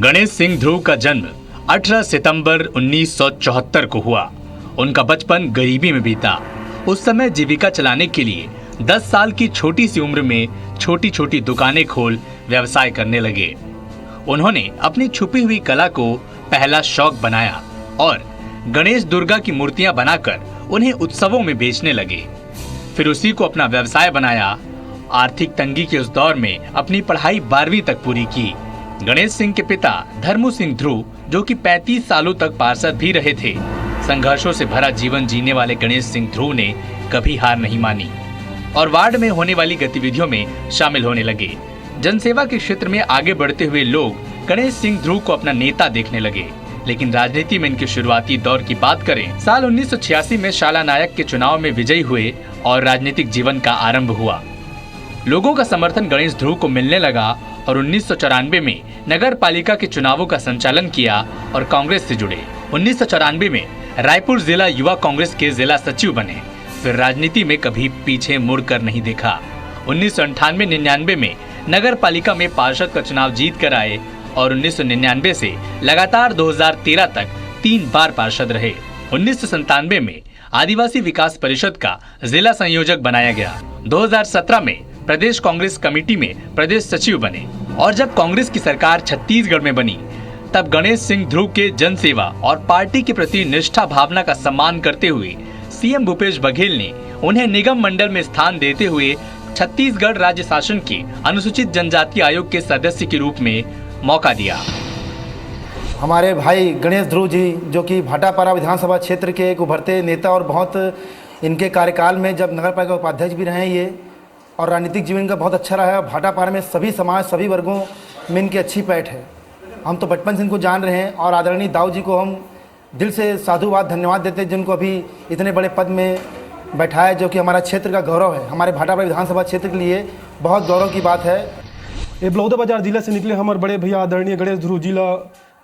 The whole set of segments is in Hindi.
गणेश सिंह ध्रुव का जन्म 18 सितंबर 1974 को हुआ। उनका बचपन गरीबी में बीता। उस समय जीविका चलाने के लिए 10 साल की छोटी सी उम्र में छोटी छोटी दुकानें खोल व्यवसाय करने लगे। उन्होंने अपनी छुपी हुई कला को पहला शौक बनाया और गणेश दुर्गा की मूर्तियां बनाकर उन्हें उत्सवों में बेचने लगे। फिर उसी को अपना व्यवसाय बनाया। आर्थिक तंगी के उस दौर में अपनी पढ़ाई 12वीं तक पूरी की। गणेश सिंह के पिता धर्मू सिंह ध्रुव, जो कि 35 सालों तक पार्षद भी रहे थे, संघर्षों से भरा जीवन जीने वाले गणेश सिंह ध्रुव ने कभी हार नहीं मानी और वार्ड में होने वाली गतिविधियों में शामिल होने लगे। जनसेवा के क्षेत्र में आगे बढ़ते हुए लोग गणेश सिंह ध्रुव को अपना नेता देखने लगे। लेकिन राजनीति में इनके शुरुआती दौर की बात करें, साल 1986 में शाला नायक के चुनाव में विजयी हुए और राजनीतिक जीवन का आरंभ हुआ। लोगों का समर्थन गणेश ध्रुव को मिलने लगा और 1994 में नगर पालिका के चुनावों का संचालन किया और कांग्रेस से जुड़े। 1994 में रायपुर जिला युवा कांग्रेस के जिला सचिव बने। फिर राजनीति में कभी पीछे मुड़कर नहीं देखा। 1998-99 में नगर पालिका में पार्षद का चुनाव जीत कर आए और 1999 से लगातार 2013 तक 3 बार पार्षद रहे। 1997 में आदिवासी विकास परिषद का जिला संयोजक बनाया गया। 2017 में प्रदेश कांग्रेस कमेटी में प्रदेश सचिव बने और जब कांग्रेस की सरकार छत्तीसगढ़ में बनी, तब गणेश सिंह ध्रुव के जनसेवा और पार्टी के प्रति निष्ठा भावना का सम्मान करते हुए सीएम भूपेश बघेल ने उन्हें निगम मंडल में स्थान देते हुए छत्तीसगढ़ राज्य शासन के अनुसूचित जनजाति आयोग के सदस्य के रूप में मौका दिया। हमारे भाई गणेश ध्रुव जी, जो कि भाटापारा विधानसभा क्षेत्र के एक उभरते नेता और बहुत इनके कार्यकाल में जब नगर पालिका उपाध्यक्ष भी रहे ये, और राजनीतिक जीवन का बहुत अच्छा रहा है। भाटापारा में सभी समाज सभी वर्गों में इनकी अच्छी पैठ है। हम तो बचपन से इनको जान रहे हैं और आदरणीय दाऊ जी को हम दिल से साधुवाद धन्यवाद देते हैं, जिनको अभी इतने बड़े पद में बैठाया, जो कि हमारा क्षेत्र का गौरव है। हमारे भाटापारा विधानसभा क्षेत्र के लिए बहुत गौरव की बात है। ये बलौदाबाजार जिला से निकले हमारे बड़े भैया आदरणीय गणेश ध्रुव जिला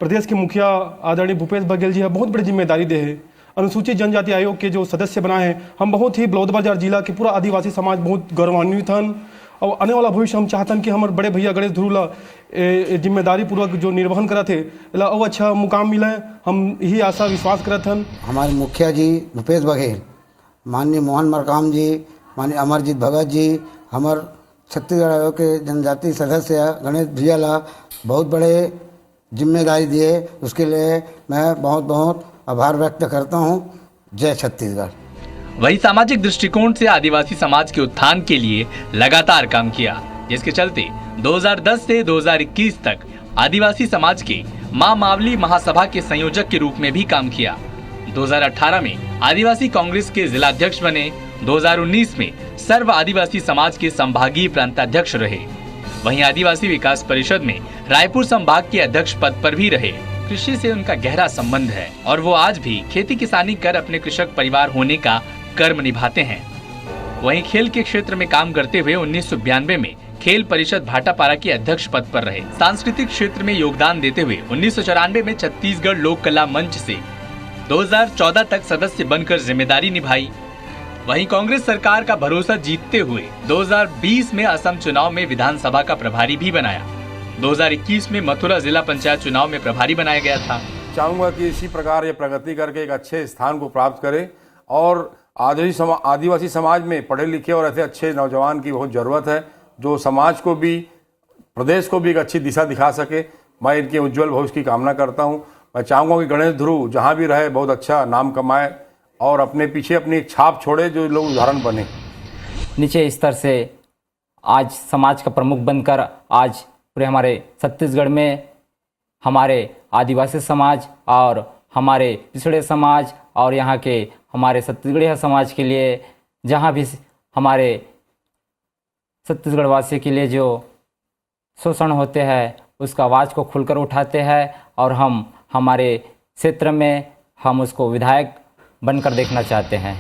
प्रदेश के मुखिया आदरणीय भूपेश बघेल जी है बहुत बड़ी जिम्मेदारी दे है। अनुसूचित जनजाति आयोग के जो सदस्य बनाए हैं, हम बहुत ही बलौदाबाजार जिला के पूरा आदिवासी समाज बहुत गौरवान्वित हन और आने वाला भविष्य हम चाहतन कि हमारे बड़े भैया गणेश ध्रुव ला जिम्मेदारी पूर्वक जो निर्वहन करत है ला और अच्छा मुकाम मिले, हम यही आशा विश्वास करत हन। हमारे मुखिया जी भूपेश बघेल, माननीय मोहन मरकाम जी, माननीय अमरजीत भगत जी, हमारे छत्तीसगढ़ आयोग के जनजाति सदस्य गणेश भैया ला बहुत बड़े जिम्मेदारी दिए, उसके लिए मैं बहुत बहुत आभार व्यक्त करता हूं। जय छत्तीसगढ़। वही सामाजिक दृष्टिकोण से आदिवासी समाज के उत्थान के लिए लगातार काम किया, जिसके चलते 2010 से 2021 तक आदिवासी समाज के मां मावली महासभा के संयोजक के रूप में भी काम किया। 2018 में आदिवासी कांग्रेस के जिलाध्यक्ष बने। 2019 में सर्व आदिवासी समाज के संभागीय प्रांताध्यक्ष रहे। वहीं आदिवासी विकास परिषद में रायपुर संभाग के अध्यक्ष पद पर भी रहे। कृषि से उनका गहरा संबंध है और वो आज भी खेती किसानी कर अपने कृषक परिवार होने का कर्म निभाते हैं। वहीं खेल के क्षेत्र में काम करते हुए 1992 में खेल परिषद भाटापारा के अध्यक्ष पद पर रहे। सांस्कृतिक क्षेत्र में योगदान देते हुए 1994 में छत्तीसगढ़ लोक कला मंच से 2014 तक सदस्य बनकर जिम्मेदारी निभाई। वहीं कांग्रेस सरकार का भरोसा जीतते हुए 2020 में असम चुनाव में विधानसभा का प्रभारी भी बनाया। 2021 में मथुरा जिला पंचायत चुनाव में प्रभारी बनाया गया था। चाहूँगा कि इसी प्रकार ये प्रगति करके एक अच्छे स्थान को प्राप्त करे और आदिवासी समाज में पढ़े लिखे और ऐसे अच्छे नौजवान की बहुत ज़रूरत है, जो समाज को भी प्रदेश को भी एक अच्छी दिशा दिखा सके। मैं इनके उज्जवल भविष्य की कामना करता हूँ। मैं चाहूँगा कि गणेश ध्रुव जहाँ भी रहे बहुत अच्छा नाम कमाए और अपने पीछे अपनी एक छाप छोड़े, जो लोग उदाहरण बने। नीचे स्तर से आज समाज का प्रमुख बनकर आज पूरे हमारे छत्तीसगढ़ में हमारे आदिवासी समाज और हमारे पिछड़े समाज और यहाँ के हमारे छत्तीसगढ़ी समाज के लिए, जहाँ भी हमारे छत्तीसगढ़ वासी के लिए जो शोषण होते हैं उसका आवाज़ को खुलकर उठाते हैं और हम हमारे क्षेत्र में हम उसको विधायक बनकर देखना चाहते हैं।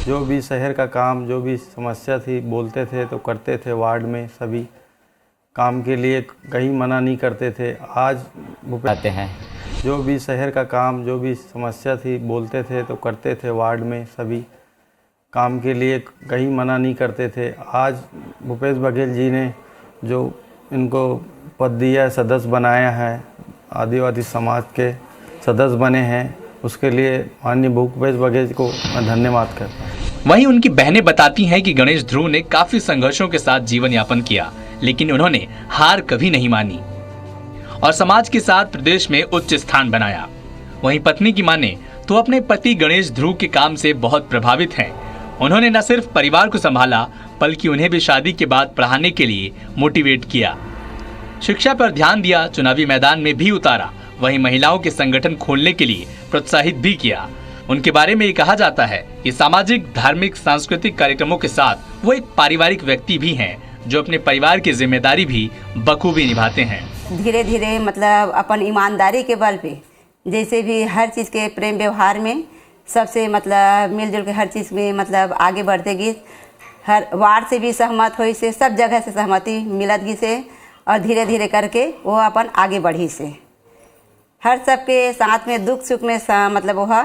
जो भी शहर का काम, जो भी समस्या थी बोलते थे तो करते थे। वार्ड में सभी काम के लिए कहीं मना नहीं करते थे। आज आते हैं जो भी शहर का काम, जो भी समस्या थी बोलते थे तो करते थे। वार्ड में सभी काम के लिए कहीं मना नहीं करते थे। आज भूपेश बघेल जी ने जो इनको पद दिया, सदस्य बनाया है, आदिवासी समाज के सदस्य बने हैं, उसके लिए माननीय भूपेश बघेल को मैं धन्यवाद करता हूँ। वहीं उनकी बहनें बताती हैं कि गणेश ध्रुव ने काफी संघर्षों के साथ जीवन यापन किया, लेकिन उन्होंने हार कभी नहीं मानी और समाज के साथ प्रदेश में उच्च स्थान बनाया। वहीं पत्नी की माने तो अपने पति गणेश ध्रुव के काम से बहुत प्रभावित हैं। उन्होंने न सिर्फ परिवार को संभाला, बल्कि उन्हें भी शादी के बाद पढ़ाने के लिए मोटिवेट किया, शिक्षा पर ध्यान दिया, चुनावी मैदान में भी उतारा। वहीं महिलाओं के संगठन खोलने के लिए प्रोत्साहित भी किया। उनके बारे में ये कहा जाता है कि सामाजिक, धार्मिक, सांस्कृतिक कार्यक्रमों के साथ वो एक पारिवारिक व्यक्ति भी हैं, जो अपने परिवार की जिम्मेदारी भी बखूबी निभाते हैं। धीरे धीरे मतलब अपन ईमानदारी के बल पे, जैसे भी हर चीज़ के प्रेम व्यवहार में सबसे मतलब मिलजुल के हर चीज़ में मतलब आगे बढ़ते गई। हर वार्ड से भी सहमत हुई से, सब जगह से सहमति मिलत गई से, और धीरे धीरे करके वो अपन आगे बढ़ी से हर सबके साथ में दुख सुख में मतलब वह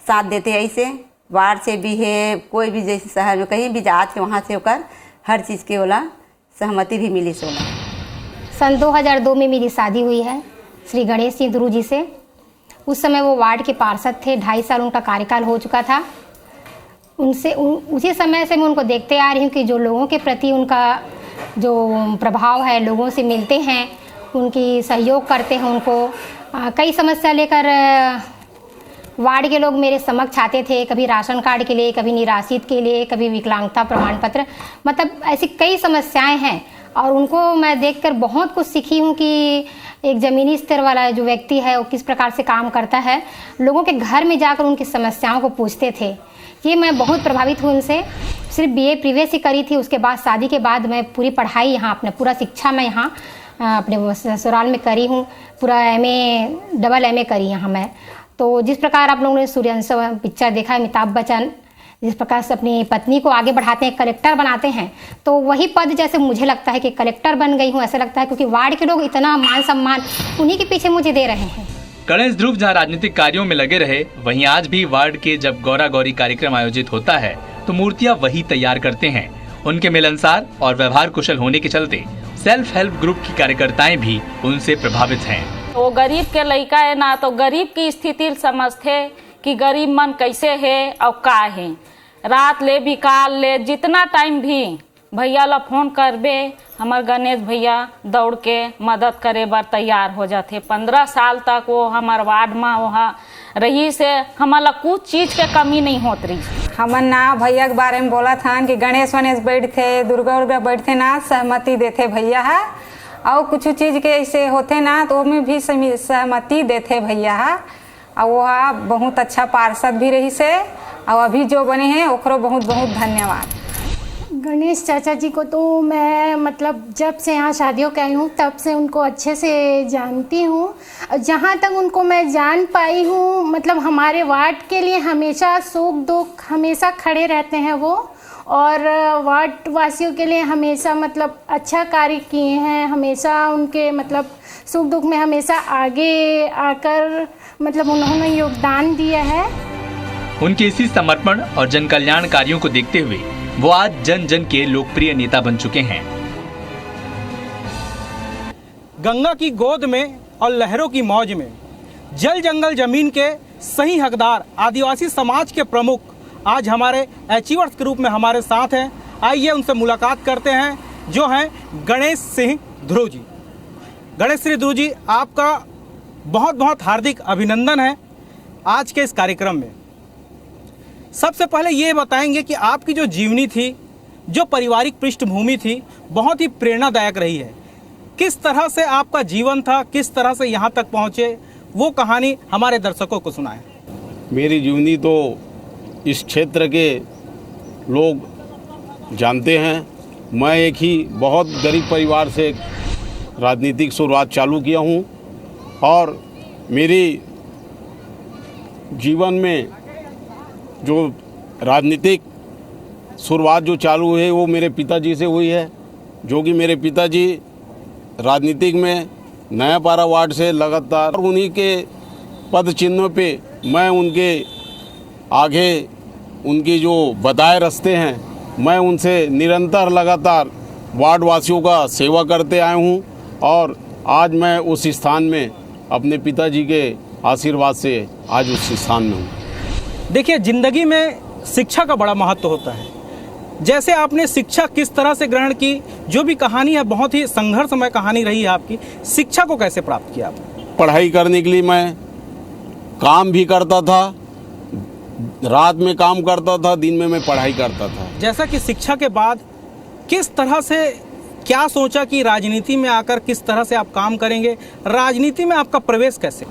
साथ देते। ऐसे वार्ड से भी है, कोई भी जैसे शहर में कहीं भी जात है वहाँ से होकर हर चीज़ के ओला सहमति भी मिली से। सन 2002 में मेरी शादी हुई है श्री गणेश सिंह ध्रुव जी से। उस समय वो वार्ड के पार्षद थे, 2.5 साल उनका कार्यकाल हो चुका था। उसी समय से मैं उनको देखते आ रही हूँ कि जो लोगों के प्रति उनका जो प्रभाव है, लोगों से मिलते हैं, उनकी सहयोग करते हैं। उनको कई समस्या लेकर वार्ड के लोग मेरे समक्ष आते थे, कभी राशन कार्ड के लिए, कभी निराश्रित के लिए, कभी विकलांगता प्रमाण पत्र, मतलब ऐसी कई समस्याएं हैं। और उनको मैं देखकर बहुत कुछ सीखी हूँ कि एक ज़मीनी स्तर वाला जो व्यक्ति है वो किस प्रकार से काम करता है। लोगों के घर में जाकर उनकी समस्याओं को पूछते थे। ये मैं बहुत प्रभावित हूँ उनसे। सिर्फ BA प्रीवियस ही करी थी, उसके बाद शादी के बाद मैं पूरी पढ़ाई यहाँ अपने पूरा शिक्षा मैं यहाँ अपने ससुराल में करी हूँ। पूरा MA डबल MA करी यहाँ मैं। तो जिस प्रकार आप लोगों ने सूर्यवंश पिक्चर देखा है, अमिताभ बच्चन जिस प्रकार से अपनी पत्नी को आगे बढ़ाते हैं, कलेक्टर बनाते हैं, तो वही पद जैसे मुझे लगता है कि कलेक्टर बन गई हूँ, ऐसा लगता है, क्योंकि वार्ड के लोग इतना मान सम्मान उन्हीं के पीछे मुझे दे रहे हैं। गणेश ध्रुव जहाँ राजनीतिक कार्यों में लगे रहे, वहीं आज भी वार्ड के जब गौरा गौरी कार्यक्रम आयोजित होता है तो मूर्तियाँ वही तैयार करते हैं। उनके मिलनसार और व्यवहार कुशल होने के चलते सेल्फ हेल्प ग्रुप की कार्यकर्ताएं भी उनसे प्रभावित हैं। वो गरीब के लड़का है ना, तो गरीब की स्थिति समझते कि गरीब मन कैसे है और का है। रात ले भी काल ले जितना टाइम भी भैया ला फोन करबे, हमार गणेश भैया दौड़ के मदद करे बर तैयार हो जाते। 15 साल तक वो हमार वार्ड में वहाँ रही से हमारा कुछ चीज़ के कमी नहीं होत रही। हमर ना भैया के बारे में बोला था कि गणेश वनेश बैठते, दुर्गा उर्गा बैठते ना, सहमति देते भैया है। और कुछ चीज़ के ऐसे होते ना तो में भी सहमति देते भैया है। और वह बहुत अच्छा पार्षद भी रही से, और अभी जो बने हैं ओकरो बहुत बहुत धन्यवाद। गणेश चाचा जी को तो मैं मतलब जब से यहाँ शादियों के आई हूँ तब से उनको अच्छे से जानती हूँ। जहाँ तक उनको मैं जान पाई हूँ, मतलब हमारे वार्ड के लिए हमेशा सुख दुख हमेशा खड़े रहते हैं वो, और वार्ड वासियों के लिए हमेशा मतलब अच्छा कार्य किए हैं। हमेशा उनके मतलब सुख दुख में हमेशा आगे आकर मतलब उन्होंने योगदान दिया है। उनके इसी समर्पण और जन कल्याण कार्यों को देखते हुए वो आज जन जन के लोकप्रिय नेता बन चुके हैं। गंगा की गोद में और लहरों की मौज में जल जंगल जमीन के सही हकदार आदिवासी समाज के प्रमुख आज हमारे अचीवर्स के रूप में हमारे साथ हैं। आइए उनसे मुलाकात करते हैं, जो हैं गणेश सिंह ध्रुव जी। गणेश सिंह ध्रुव जी, आपका बहुत बहुत हार्दिक अभिनंदन है आज के इस कार्यक्रम में। सबसे पहले ये बताएंगे कि आपकी जो जीवनी थी, जो पारिवारिक पृष्ठभूमि थी, बहुत ही प्रेरणादायक रही है। किस तरह से आपका जीवन था, किस तरह से यहाँ तक पहुँचे, वो कहानी हमारे दर्शकों को सुनाएं। मेरी जीवनी तो इस क्षेत्र के लोग जानते हैं। मैं एक ही बहुत गरीब परिवार से राजनीतिक शुरुआत चालू किया हूँ, और मेरी जीवन में जो राजनीतिक शुरुआत जो चालू है वो मेरे पिताजी से हुई है, जो कि मेरे पिताजी राजनीतिक में नया पारा वार्ड से लगातार उन्हीं के पद चिन्ह पे मैं उनके आगे उनकी जो बताए रास्ते हैं मैं उनसे निरंतर लगातार वार्ड वासियों का सेवा करते आया हूँ, और आज मैं उस स्थान में अपने पिताजी के आशीर्वाद से आज उस स्थान में हूँ। देखिए, ज़िंदगी में शिक्षा का बड़ा महत्व होता है। जैसे आपने शिक्षा किस तरह से ग्रहण की, जो भी कहानी है बहुत ही संघर्षमय कहानी रही है आपकी, शिक्षा को कैसे प्राप्त किया आपने? पढ़ाई करने के लिए मैं काम भी करता था, रात में काम करता था, दिन में मैं पढ़ाई करता था। जैसा कि शिक्षा के बाद किस तरह से क्या सोचा कि राजनीति में आकर किस तरह से आप काम करेंगे, राजनीति में आपका प्रवेश कैसे?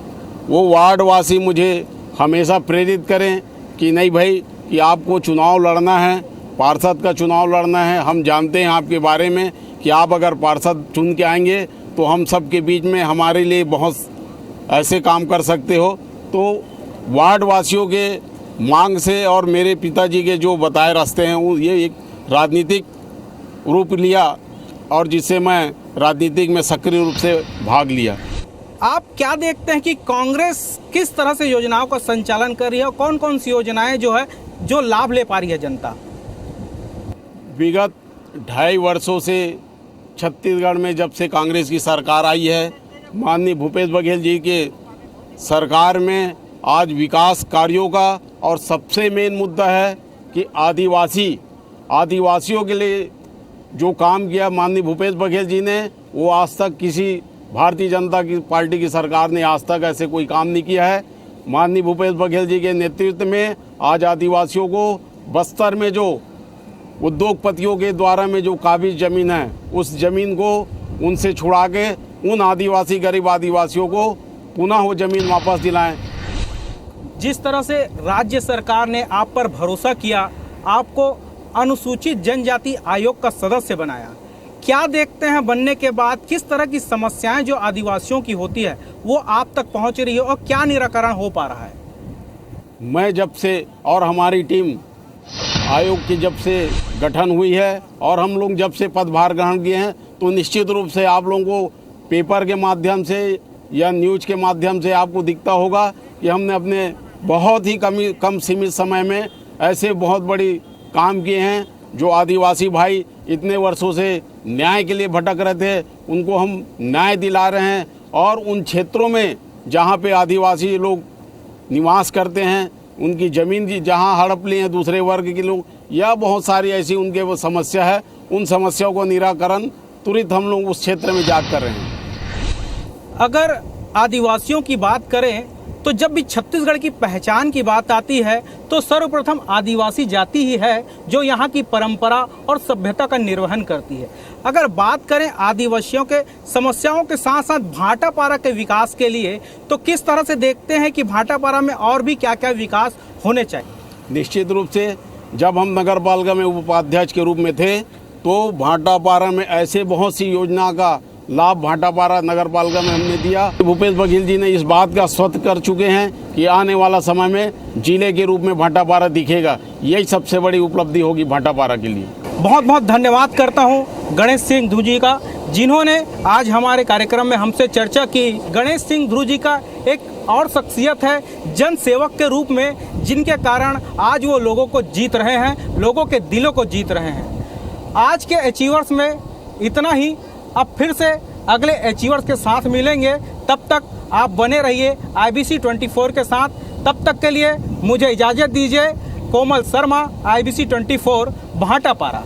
वो वार्डवासी मुझे हमेशा प्रेरित करें कि नहीं भाई कि आपको चुनाव लड़ना है, पार्षद का चुनाव लड़ना है। हम जानते हैं आपके बारे में कि आप अगर पार्षद चुन के आएंगे तो हम सब के बीच में हमारे लिए बहुत ऐसे काम कर सकते हो। तो वार्डवासियों के मांग से और मेरे पिताजी के जो बताए रास्ते हैं वो ये एक राजनीतिक रूप लिया और जिससे मैं राजनीतिक में सक्रिय रूप से भाग लिया। आप क्या देखते हैं कि कांग्रेस किस तरह से योजनाओं का संचालन कर रही है और कौन कौन सी योजनाएं जो लाभ ले पा रही है जनता? विगत 2.5 वर्षों से छत्तीसगढ़ में जब से कांग्रेस की सरकार आई है, माननीय भूपेश बघेल जी के सरकार में आज विकास कार्यों का और सबसे मेन मुद्दा है कि आदिवासियों के लिए जो काम किया माननीय भूपेश बघेल जी ने, वो आज तक किसी भारतीय जनता की पार्टी की सरकार ने आज तक ऐसे कोई काम नहीं किया है। माननीय भूपेश बघेल जी के नेतृत्व में आज आदिवासियों को बस्तर में जो उद्योगपतियों के द्वारा में जो काबिज ज़मीन है, उस ज़मीन को उनसे छुड़ा के उन आदिवासी गरीब आदिवासियों को पुनः वो ज़मीन वापस दिलाएं। जिस तरह से राज्य सरकार ने आप पर भरोसा किया, आपको अनुसूचित जनजाति आयोग का सदस्य बनाया, क्या देखते हैं बनने के बाद किस तरह की समस्याएं जो आदिवासियों की होती है वो आप तक पहुंच रही है और क्या निराकरण हो पा रहा है? मैं जब से और हमारी टीम आयोग की जब से गठन हुई है और हम लोग जब से पदभार ग्रहण किए हैं, तो निश्चित रूप से आप लोगों को पेपर के माध्यम से या न्यूज़ के माध्यम से आपको दिखता होगा कि हमने अपने बहुत ही कम सीमित समय में ऐसे बहुत बड़ी काम किए हैं। जो आदिवासी भाई इतने वर्षों से न्याय के लिए भटक रहे थे, उनको हम न्याय दिला रहे हैं। और उन क्षेत्रों में जहाँ पे आदिवासी लोग निवास करते हैं, उनकी ज़मीन जहाँ हड़प ली हैं दूसरे वर्ग के लोग, या बहुत सारी ऐसी उनके वो समस्या है, उन समस्याओं को निराकरण तुरंत हम लोग उस क्षेत्र में जाकर कर रहे हैं। अगर आदिवासियों की बात करें तो जब भी छत्तीसगढ़ की पहचान की बात आती है तो सर्वप्रथम आदिवासी जाति ही है जो यहाँ की परंपरा और सभ्यता का निर्वहन करती है। अगर बात करें आदिवासियों के समस्याओं के साथ साथ भाटापारा के विकास के लिए, तो किस तरह से देखते हैं कि भाटापारा में और भी क्या क्या विकास होने चाहिए? निश्चित रूप से जब हम नगर पालिका में उपाध्यक्ष के रूप में थे तो भाटापारा में ऐसे बहुत सी योजना का लाभ भाटापारा नगर पालिका में हमने दिया। भूपेश बघेल जी ने इस बात का स्वत कर चुके हैं कि आने वाला समय में जिले के रूप में भाटापारा दिखेगा। यही सबसे बड़ी उपलब्धि होगी भाटापारा के लिए। बहुत बहुत धन्यवाद करता हूं गणेश सिंह ध्रुव जी का, जिन्होंने आज हमारे कार्यक्रम में हमसे चर्चा की। गणेश सिंह ध्रुव जी का एक और शख्सियत है जन सेवक के रूप में, जिनके कारण आज वो लोगों को जीत रहे हैं, लोगों के दिलों को जीत रहे हैं। आज के अचीवर्स में इतना ही। अब फिर से अगले अचीवर्स के साथ मिलेंगे, तब तक आप बने रहिए IBC 24 के साथ। तब तक के लिए मुझे इजाज़त दीजिए। कोमल शर्मा, IBC 24, भाटापारा।